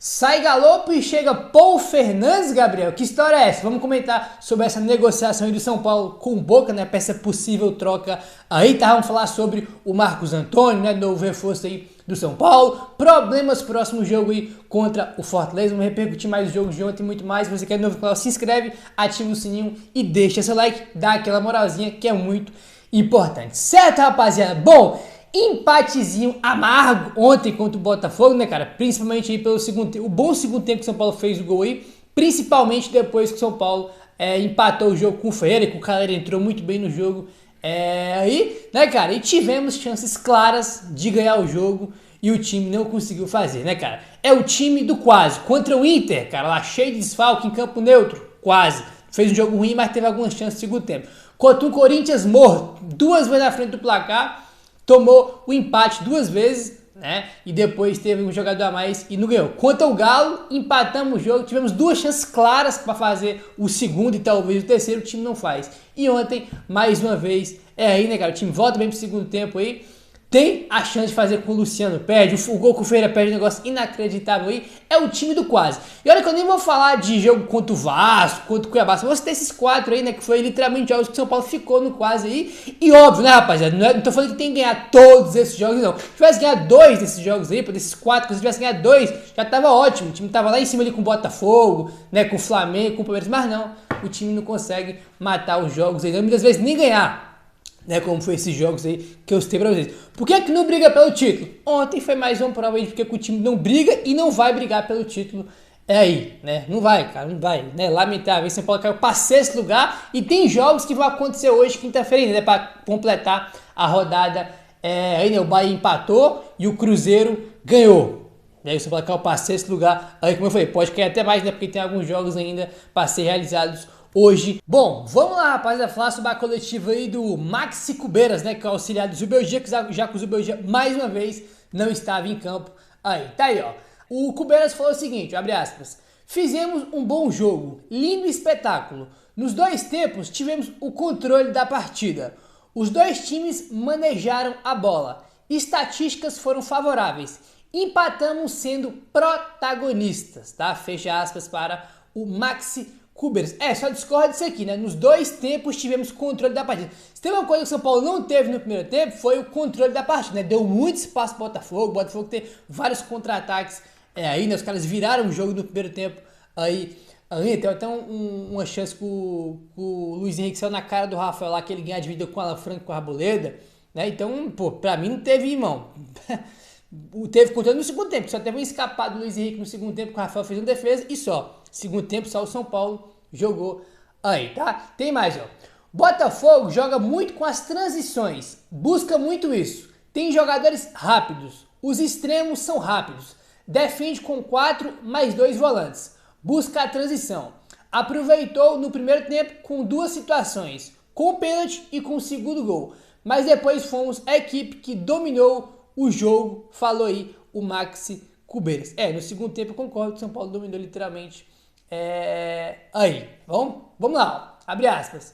Sai Galopo e chega Paul Fernandes, Gabriel. Que história é essa? Vamos comentar sobre essa negociação aí do São Paulo com o Boca, né? Para essa possível troca aí, tá? Vamos falar sobre o Marcos Antônio, né? Novo reforço aí do São Paulo. Problemas próximo jogo aí contra o Fortaleza. Vamos repercutir mais o jogo de ontem e muito mais. Se você quer novo canal, se inscreve, ativa o sininho e deixa seu like. Dá aquela moralzinha que é muito importante. Certo, rapaziada? Bom, empatezinho amargo ontem contra o Botafogo, né, cara? Principalmente aí pelo segundo tempo. O bom segundo tempo que o São Paulo fez o gol aí, principalmente depois que o São Paulo empatou o jogo com o Ferreira, que o cara entrou muito bem no jogo. Aí, né, cara? E tivemos chances claras de ganhar o jogo e o time não conseguiu fazer, né, cara? É o time do quase. Contra o Inter, cara, lá cheio de desfalque em campo neutro, quase. Fez um jogo ruim, mas teve algumas chances no segundo tempo. Contra o Corinthians morto, 2 vezes na frente do placar, tomou o empate 2 vezes, né? E depois teve um jogador a mais e não ganhou. Contra o Galo, empatamos o jogo, tivemos 2 chances claras para fazer o segundo e talvez o terceiro, o time não faz. E ontem, mais uma vez, aí, né, cara? O time volta bem pro segundo tempo aí. Tem a chance de fazer com o Luciano, perde, o gol que o Ferreira perde, um negócio inacreditável aí, é o time do quase. E olha que eu nem vou falar de jogo contra o Vasco, contra o Cuiabá, só vou citar esses 4 aí, né, que foi literalmente jogos que o São Paulo ficou no quase aí, e óbvio, né, rapaziada, não tô falando que tem que ganhar todos esses jogos, não. Se tivesse ganhado 2 desses jogos aí, desses 4, se tivesse ganhado 2, já tava ótimo, o time tava lá em cima ali com o Botafogo, né, com o Flamengo, com o Palmeiras, mas não, o time não consegue matar os jogos aí, não, muitas vezes nem ganhar. Né, como foi esses jogos aí que eu citei pra vocês. Por que não briga pelo título? Ontem foi mais uma prova aí de porque o time não briga e não vai brigar pelo título. Aí, né? Não vai, cara, não vai, né? Lamentável. São Paulo caiu para 6º lugar e tem jogos que vão acontecer hoje, quinta-feira, né? Para completar a rodada. Aí, né? O Bahia empatou e o Cruzeiro ganhou. E aí o São Paulo caiu para 6º lugar. Aí, como eu falei, pode cair até mais, né? Porque tem alguns jogos ainda para ser realizados hoje. Bom, vamos lá, rapaziada, falar sobre a coletiva aí do Maxi Cubeiras, né, que é o auxiliar do Zubeldia, já que o Zubeldia, mais uma vez, não estava em campo. Aí, tá aí, ó. O Cubeiras falou o seguinte, abre aspas, fizemos um bom jogo, lindo espetáculo. Nos 2 tempos, tivemos o controle da partida. Os 2 times manejaram a bola. Estatísticas foram favoráveis. Empatamos sendo protagonistas, tá? Fecha aspas para o Maxi Cubeiras. Só discorda disso aqui, né? Nos 2 tempos tivemos controle da partida. Se tem uma coisa que o São Paulo não teve no primeiro tempo, foi o controle da partida, né? Deu muito espaço pro Botafogo. O Botafogo teve vários contra-ataques aí, né? Os caras viraram o jogo no primeiro tempo aí. Tem até uma chance que o Luiz Henrique saiu na cara do Rafael lá, que ele ganha a dividida com o Alan Franco, com a Arboleda, né? Então, pô, pra mim não teve, irmão. Teve controle no segundo tempo, só teve um escapado do Luiz Henrique no segundo tempo, que o Rafael fez uma defesa e só. Segundo tempo, só o São Paulo jogou aí, tá? Tem mais, ó. Botafogo joga muito com as transições, busca muito isso. Tem jogadores rápidos, os extremos são rápidos. Defende com 4 mais 2 volantes. Busca a transição. Aproveitou no primeiro tempo com 2 situações, com o pênalti e com o segundo gol. Mas depois fomos a equipe que dominou o jogo, falou aí o Maxi Cubeiras. No segundo tempo eu concordo que o São Paulo dominou literalmente. Aí, vamos lá, ó. Abre aspas.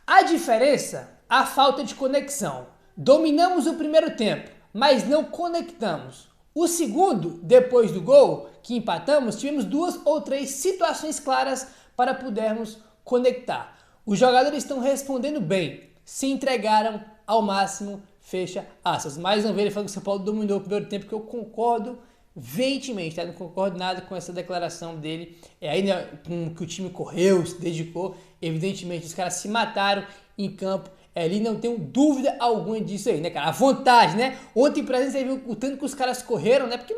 A diferença, a falta de conexão. Dominamos o primeiro tempo, mas não conectamos. O segundo, depois do gol que empatamos, tivemos 2 ou 3 situações claras para podermos conectar. Os jogadores estão respondendo bem, se entregaram ao máximo, fecha aspas. Mais uma vez ele falou que o São Paulo dominou o primeiro tempo, que eu concordo veementemente, tá? Não concordo nada com essa declaração dele. Ainda com que o time correu, se dedicou, evidentemente os caras se mataram em campo. Ali não tenho dúvida alguma disso aí, né, cara? A vontade, né? Ontem, por exemplo, você viu o tanto que os caras correram, né? Porque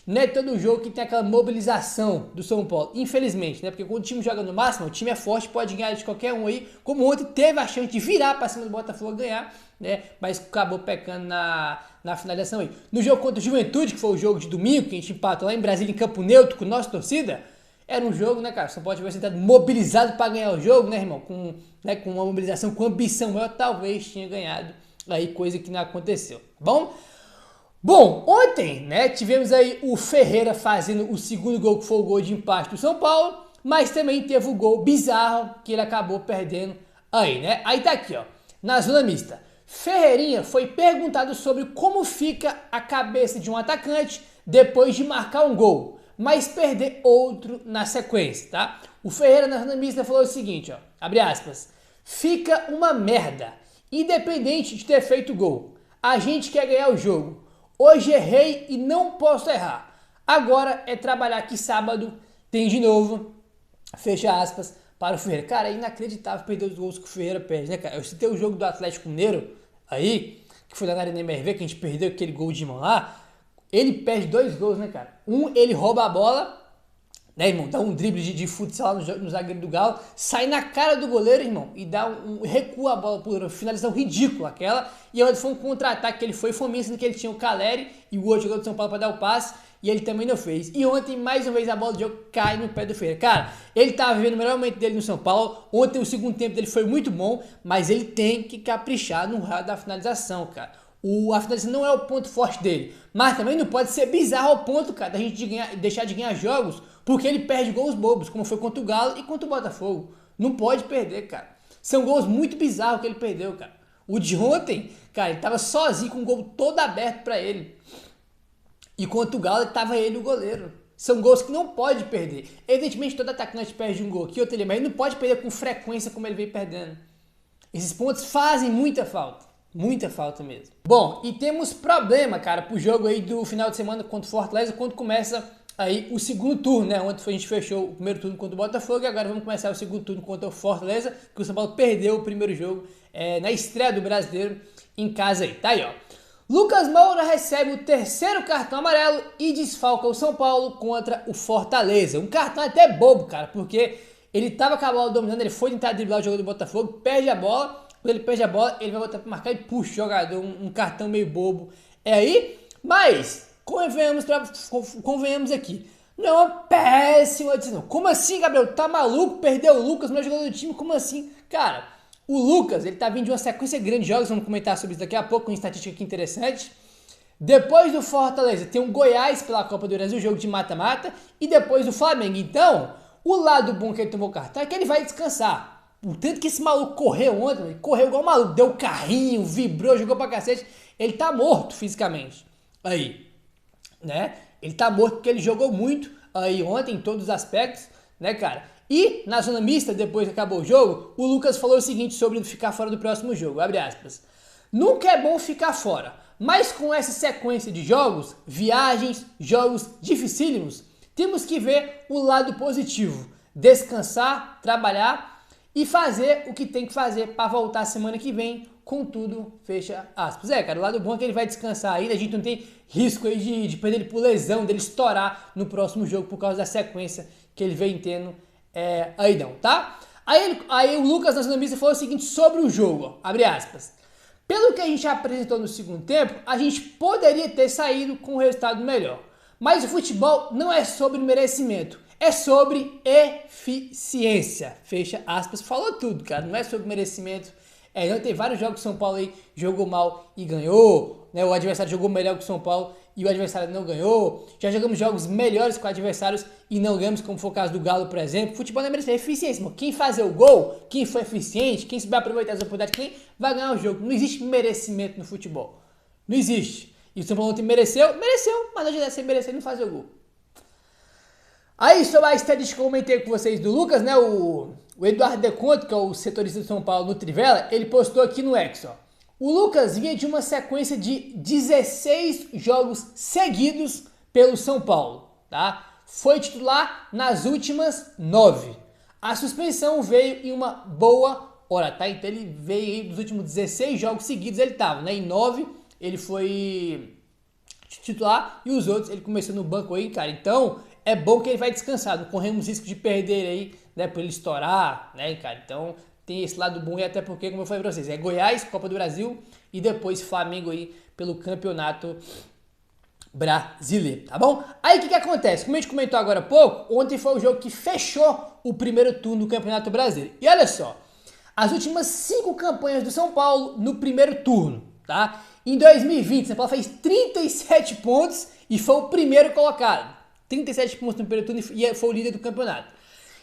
não é todo jogo que tem aquela mobilização do São Paulo, infelizmente, né? Porque quando o time joga no máximo, o time é forte, pode ganhar de qualquer um aí. Como ontem teve a chance de virar para cima do Botafogo e ganhar, né? Mas acabou pecando na finalização aí. No jogo contra o Juventude, que foi o jogo de domingo, que a gente empatou lá em Brasília, em Campo Neutro, com nossa torcida, era um jogo, né, cara? Só pode ver sentado mobilizado para ganhar o jogo, né, irmão? Com uma mobilização, com ambição maior, talvez tinha ganhado aí, coisa que não aconteceu. Bom, ontem, né, tivemos aí o Ferreira fazendo o segundo gol, que foi o gol de empate do São Paulo, mas também teve o gol bizarro que ele acabou perdendo aí, né? Aí tá aqui, ó, na zona mista. Ferreirinha foi perguntado sobre como fica a cabeça de um atacante depois de marcar um gol. mas perder outro na sequência, tá? O Ferreira na zona mista falou o seguinte, ó, abre aspas, fica uma merda, independente de ter feito gol. A gente quer ganhar o jogo. Hoje errei e não posso errar. Agora é trabalhar que sábado tem de novo, fecha aspas, para o Ferreira. Cara, é inacreditável perder os gols que o Ferreira perde, né, cara? Eu citei o jogo do Atlético Mineiro aí, que foi lá na Arena MRV, que a gente perdeu aquele gol de mão lá. Ele perde 2 gols, né, cara? Ele rouba a bola, né, irmão? Dá um drible de futsal no zagueiro do Galo, sai na cara do goleiro, irmão, e recua a bola por uma finalização ridícula aquela. E onde foi um contra-ataque que ele foi fominha, que ele tinha o Caleri e o outro jogador do São Paulo para dar o passe, e ele também não fez. E ontem, mais uma vez, a bola do jogo cai no pé do Ferreira. Cara, ele tava vivendo o melhor momento dele no São Paulo. Ontem, o segundo tempo dele foi muito bom, mas ele tem que caprichar no raio da finalização, cara. A finalização não é o ponto forte dele, mas também não pode ser bizarro ao ponto, cara, da gente deixar de ganhar jogos porque ele perde gols bobos, como foi contra o Galo e contra o Botafogo. Não pode perder, cara. São gols muito bizarros que ele perdeu, cara. O de ontem, cara, ele tava sozinho com o gol todo aberto pra ele. E contra o Galo, tava ele o goleiro. São gols que não pode perder. Evidentemente, todo atacante perde um gol aqui, outro ali, mas ele não pode perder com frequência como ele vem perdendo. Esses pontos fazem muita falta. Muita falta mesmo. Bom, e temos problema, cara, pro jogo aí do final de semana contra o Fortaleza, quando começa aí o segundo turno, né? Ontem a gente fechou o primeiro turno contra o Botafogo e agora vamos começar o segundo turno contra o Fortaleza, que o São Paulo perdeu o primeiro jogo na estreia do Brasileiro em casa aí. Tá aí, ó. Lucas Moura recebe o 3º cartão amarelo e desfalca o São Paulo contra o Fortaleza. Um cartão até bobo, cara, porque ele tava com a bola dominando, ele foi tentar driblar o jogo do Botafogo, perde a bola. Quando ele perde a bola, ele vai voltar para marcar e puxa o jogador, um cartão meio bobo. É aí, mas convenhamos aqui, não é uma péssima decisão. Como assim, Gabriel? Tá maluco? Perdeu o Lucas, melhor jogador do time? Como assim? Cara, o Lucas, ele tá vindo de uma sequência grande de jogos, vamos comentar sobre isso daqui a pouco, uma estatística aqui interessante. Depois do Fortaleza, tem um Goiás pela Copa do Brasil, jogo de mata-mata, e depois do Flamengo. Então, o lado bom que ele tomou cartão é que ele vai descansar. O tanto que esse maluco correu ontem, ele correu igual um maluco, deu carrinho, vibrou, jogou pra cacete. Ele tá morto fisicamente. Aí, né? Ele tá morto porque ele jogou muito aí ontem em todos os aspectos, né, cara? E na zona mista, depois que acabou o jogo, o Lucas falou o seguinte sobre ficar fora do próximo jogo, abre aspas. Nunca é bom ficar fora, mas com essa sequência de jogos, viagens, jogos dificílimos, temos que ver o lado positivo. Descansar, trabalhar e fazer o que tem que fazer para voltar semana que vem com tudo, fecha aspas. Cara, o lado bom é que ele vai descansar ainda, a gente não tem risco aí de perder ele por lesão, dele estourar no próximo jogo por causa da sequência que ele vem tendo aí não, tá? Aí o Lucas na zona mista falou o seguinte sobre o jogo, ó, abre aspas. Pelo que a gente apresentou no segundo tempo, a gente poderia ter saído com um resultado melhor. Mas o futebol não é sobre merecimento. É sobre eficiência. Fecha aspas. Falou tudo, cara. Não é sobre merecimento. Não tem vários jogos que o São Paulo aí jogou mal e ganhou. Né? O adversário jogou melhor que o São Paulo e o adversário não ganhou. Já jogamos jogos melhores com adversários e não ganhamos, como foi o caso do Galo, por exemplo. Futebol não é merecimento, é eficiência. Mano. Quem fazer o gol, quem foi eficiente, quem souber aproveitar as oportunidades, quem vai ganhar o jogo. Não existe merecimento no futebol. Não existe. E o São Paulo ontem mereceu, mas não adianta você merecer e não fazer o gol. Aí, sobre a estatística que eu comentei com vocês do Lucas, né, o Eduardo Deconto, que é o setorista do São Paulo no Trivela, ele postou aqui no X, ó. O Lucas vinha de uma sequência de 16 jogos seguidos pelo São Paulo, tá? Foi titular nas últimas 9. A suspensão veio em uma boa hora, tá? Então ele veio aí dos últimos 16 jogos seguidos, ele tava, né? Em 9 ele foi titular e os outros ele começou no banco aí, cara. Então é bom que ele vai descansar, não corremos risco de perder aí, né, pra ele estourar, né, cara, então tem esse lado bom e até porque, como eu falei pra vocês, é Goiás, Copa do Brasil e depois Flamengo aí pelo Campeonato Brasileiro, tá bom? Aí o que acontece? Como a gente comentou agora há pouco, ontem foi o jogo que fechou o primeiro turno do Campeonato Brasileiro. E olha só, as últimas 5 campanhas do São Paulo no primeiro turno, tá? Em 2020, São Paulo fez 37 pontos e foi o primeiro colocado. 37 pontos no primeiro turno e foi o líder do campeonato.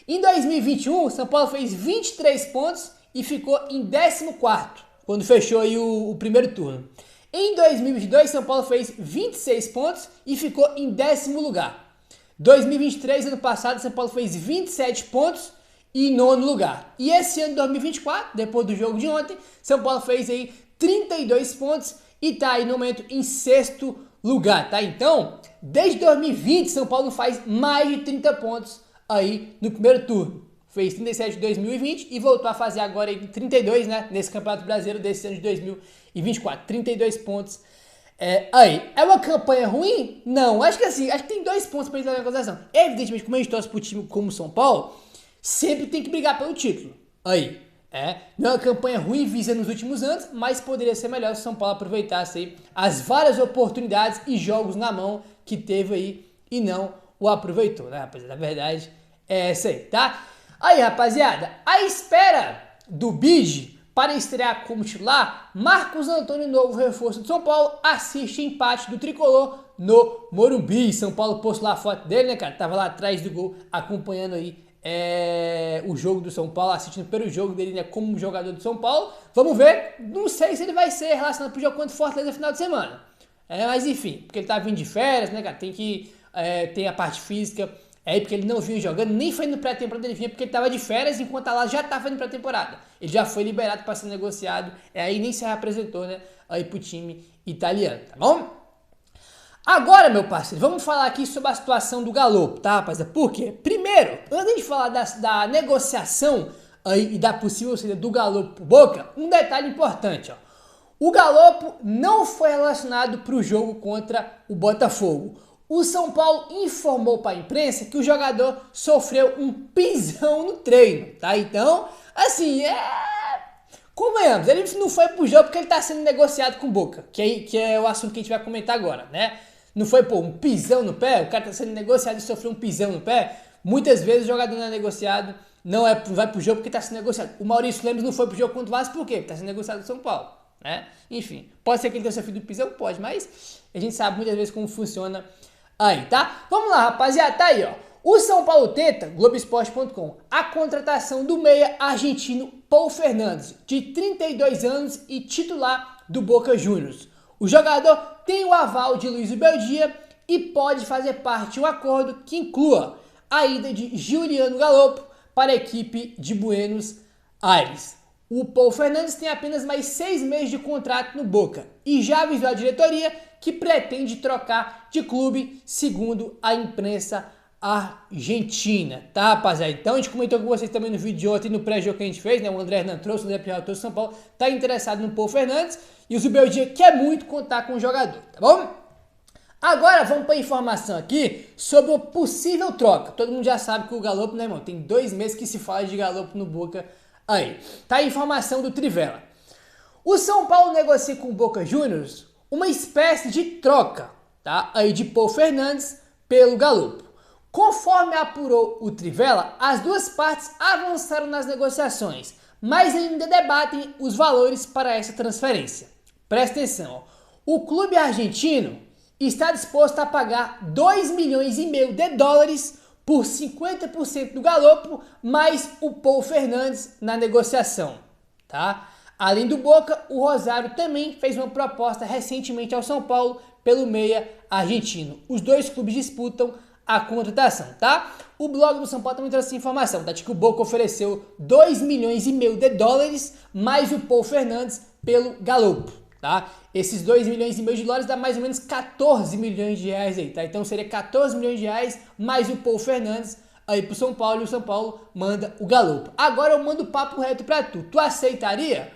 Em 2021, São Paulo fez 23 pontos e ficou em 14º, quando fechou aí o primeiro turno. Em 2022, São Paulo fez 26 pontos e ficou em 10º lugar. 2023, ano passado, São Paulo fez 27 pontos e nono lugar. E esse ano, 2024, depois do jogo de ontem, São Paulo fez aí 32 pontos e tá aí no momento em sexto lugar, tá? Então, desde 2020, São Paulo faz mais de 30 pontos aí no primeiro turno. Fez 37 em 2020 e voltou a fazer agora aí 32, né? Nesse Campeonato Brasileiro desse ano de 2024. 32 pontos. Aí, é uma campanha ruim? Não, acho que assim, acho que tem 2 pontos pra gente levar em consideração. Evidentemente, como a gente torce pro time como São Paulo, sempre tem que brigar pelo título. Aí, não é uma campanha ruim vista nos últimos anos, mas poderia ser melhor se o São Paulo aproveitasse aí as várias oportunidades e jogos na mão que teve aí e não o aproveitou, né, rapaziada? A verdade é essa aí, tá? Aí, rapaziada, à espera do bid para estrear como titular, Marcos Antônio, novo reforço do São Paulo, assiste empate do Tricolor no Morumbi. São Paulo postou lá a foto dele, né, cara? Tava lá atrás do gol acompanhando aí o jogo do São Paulo, assistindo pelo jogo dele, né, como jogador do São Paulo. Vamos ver, não sei se ele vai ser relacionado pro jogo contra o Fortaleza no final de semana. Mas enfim, porque ele tá vindo de férias, né, cara? Tem a parte física. Porque ele não vinha jogando, nem foi no pré-temporada, ele vinha porque ele estava de férias, enquanto a lá já estava indo pré-temporada. Ele já foi liberado para ser negociado, aí nem se representou, né, aí pro time italiano, tá bom? Agora, meu parceiro, vamos falar aqui sobre a situação do Galopo, tá, rapaziada? Por quê? Primeiro, antes de falar da negociação aí e da possível saída do Galopo pro Boca, um detalhe importante, ó. O Galopo não foi relacionado para o jogo contra o Botafogo. O São Paulo informou para a imprensa que o jogador sofreu um pisão no treino, tá? Então, assim, convenhamos, ele não foi pro jogo porque ele tá sendo negociado com o Boca, que é o assunto que a gente vai comentar agora, né? Não foi, um pisão no pé, o cara tá sendo negociado e sofreu um pisão no pé. Muitas vezes o jogador não é negociado, vai pro jogo porque tá sendo negociado. O Maurício Lemos não foi pro jogo contra o Vasco por quê? Porque tá sendo negociado com o São Paulo, né? Enfim, pode ser que ele tenha sofrido um pisão? Pode, mas a gente sabe muitas vezes como funciona aí, tá? Vamos lá, rapaziada, tá aí, ó. O São Paulo tenta, Globoesporte.com, a contratação do meia argentino Paul Fernandes, de 32 anos e titular do Boca Juniors. O jogador tem o aval de Luiz Beldia e pode fazer parte de um acordo que inclua a ida de Juliano Galopo para a equipe de Buenos Aires. O Paul Fernandes tem apenas mais 6 meses de contrato no Boca e já avisou a diretoria que pretende trocar de clube, segundo a imprensa argentina, tá, rapaziada? Então a gente comentou com vocês também no vídeo de ontem, no pré-jogo que a gente fez, né? O André Hernan trouxe, o André Pirral trouxe, São Paulo tá interessado no Paul Fernandes e o Zubeldia quer muito contar com o jogador, tá bom? Agora vamos para a informação aqui sobre uma possível troca. Todo mundo já sabe que o Galopo, né, irmão? Tem 2 meses que se fala de Galopo no Boca aí. Tá a informação do Trivela. O São Paulo negocia com o Boca Juniors uma espécie de troca, tá? Aí de Paul Fernandes pelo Galopo. Conforme apurou o Trivela, as duas partes avançaram nas negociações, mas ainda debatem os valores para essa transferência. Presta atenção, ó. O clube argentino está disposto a pagar 2,5 milhões por 50% do Galopo, mais o Paul Fernandes na negociação, tá? Além do Boca, o Rosário também fez uma proposta recentemente ao São Paulo pelo meia argentino. Os dois clubes disputam a contratação, tá? O blog do São Paulo também trouxe essa informação, tá? De que o Boca ofereceu 2,5 milhões mais o Paul Fernandes pelo Galopo, tá? Esses 2,5 milhões dá mais ou menos 14 milhões de reais aí, tá? Então seria 14 milhões de reais mais o Paul Fernandes aí pro São Paulo e o São Paulo manda o Galopo. Agora eu mando o papo reto pra tu. Tu aceitaria?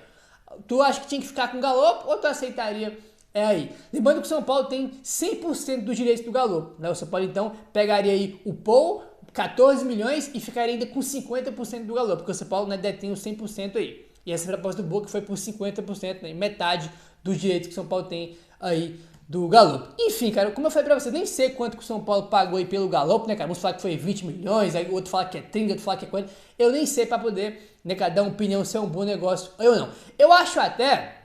Tu acha que tinha que ficar com o Galopo ou tu aceitaria aí? Lembrando que o São Paulo tem 100% dos direitos do Galopo, né? O São Paulo então pegaria aí o Paul, 14 milhões e ficaria ainda com 50% do Galopo, porque o São Paulo, né, detém os 100% aí. E essa proposta do Boca foi por 50%, né, metade dos direitos que o São Paulo tem aí do Galopo. Enfim, cara, como eu falei pra você, nem sei quanto que o São Paulo pagou aí pelo Galopo, né, cara? Vamos falar que foi 20 milhões, aí o outro fala que é 30, outro fala que é 40. Eu nem sei pra poder, né, cara, dar uma opinião se é um bom negócio ou não. Eu acho até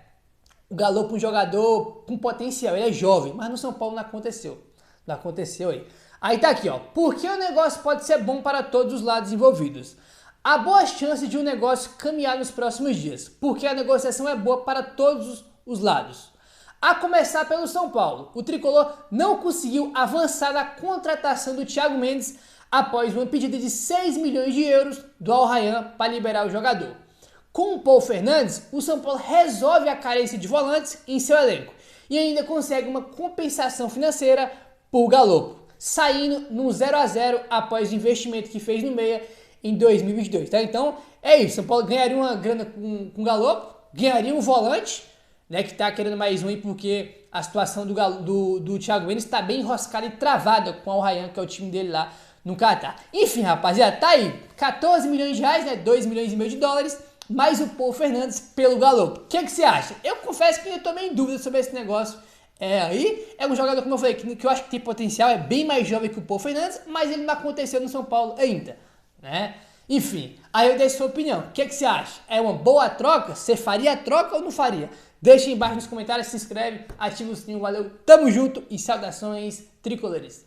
o Galopo um jogador com potencial, ele é jovem, mas no São Paulo não aconteceu. Não aconteceu aí. Aí tá aqui, ó. Porque o negócio pode ser bom para todos os lados envolvidos. Há boas chances de um negócio caminhar nos próximos dias, porque a negociação é boa para todos os lados. A começar pelo São Paulo, o tricolor não conseguiu avançar na contratação do Thiago Mendes após uma pedida de 6 milhões de euros do Al Rayyan para liberar o jogador. Com o Paul Fernandes, o São Paulo resolve a carência de volantes em seu elenco e ainda consegue uma compensação financeira por Galopo, saindo num 0-0 após o investimento que fez no meia em 2022. Tá? Então é isso, São Paulo ganharia uma grana com o Galopo, ganharia um volante, né, que tá querendo mais um aí porque a situação do Thiago Mendes está bem enroscada e travada com o Al Rayyan, que é o time dele lá no Catar. Enfim, rapaziada, tá aí, 14 milhões de reais, né, 2 milhões e meio de dólares, mais o Paul Fernandes pelo Galopo. O que você acha? Eu confesso que eu tô meio em dúvida sobre esse negócio. Aí é um jogador, como eu falei, que eu acho que tem potencial, é bem mais jovem que o Paul Fernandes, mas ele não aconteceu no São Paulo ainda, né? Enfim, aí eu dei sua opinião. O que você acha? É uma boa troca? Você faria a troca ou não faria? Deixa aí embaixo nos comentários, se inscreve, ativa o sininho, valeu, tamo junto e saudações tricolores.